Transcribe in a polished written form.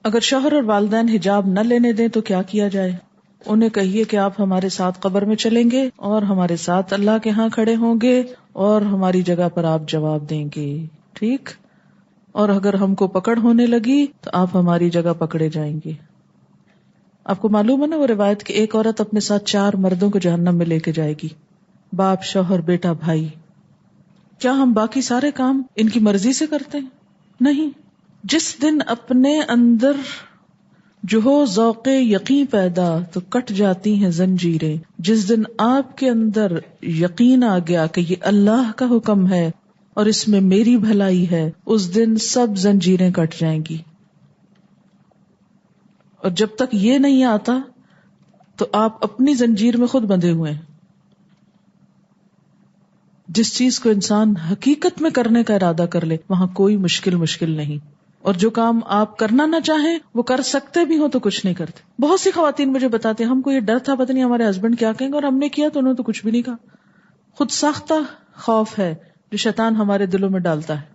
اگر شوہر اور والدین حجاب نہ لینے دیں تو کیا کیا جائے؟ انہیں کہیے کہ آپ ہمارے ساتھ قبر میں چلیں گے اور ہمارے ساتھ اللہ کے ہاں کھڑے ہوں گے اور ہماری جگہ پر آپ جواب دیں گے. ٹھیک. اور اگر ہم کو پکڑ ہونے لگی تو آپ ہماری جگہ پکڑے جائیں گے. آپ کو معلوم ہے نا وہ روایت کہ ایک عورت اپنے ساتھ 4 مردوں کو جہنم میں لے کے جائے گی. باپ، شوہر، بیٹا، بھائی. کیا ہم باقی سارے کام ان کی مرضی سے کرتے ہیں؟ نہیں. جس دن اپنے اندر جو ہو ذوق یقین پیدا تو کٹ جاتی ہیں زنجیریں. جس دن آپ کے اندر یقین آ گیا کہ یہ اللہ کا حکم ہے اور اس میں میری بھلائی ہے، اس دن سب زنجیریں کٹ جائیں گی. اور جب تک یہ نہیں آتا تو آپ اپنی زنجیر میں خود بندھے ہوئے ہیں. جس چیز کو انسان حقیقت میں کرنے کا ارادہ کر لے وہاں کوئی مشکل نہیں. اور جو کام آپ کرنا نہ چاہیں وہ کر سکتے بھی ہو تو کچھ نہیں کرتے. بہت سی خواتین مجھے بتاتے ہیں ہم کو یہ ڈر تھا پتہ نہیں ہمارے ہسبینڈ کیا کہیں گے، اور ہم نے کیا تو انہوں نے تو کچھ بھی نہیں کہا. خود ساختہ خوف ہے جو شیطان ہمارے دلوں میں ڈالتا ہے.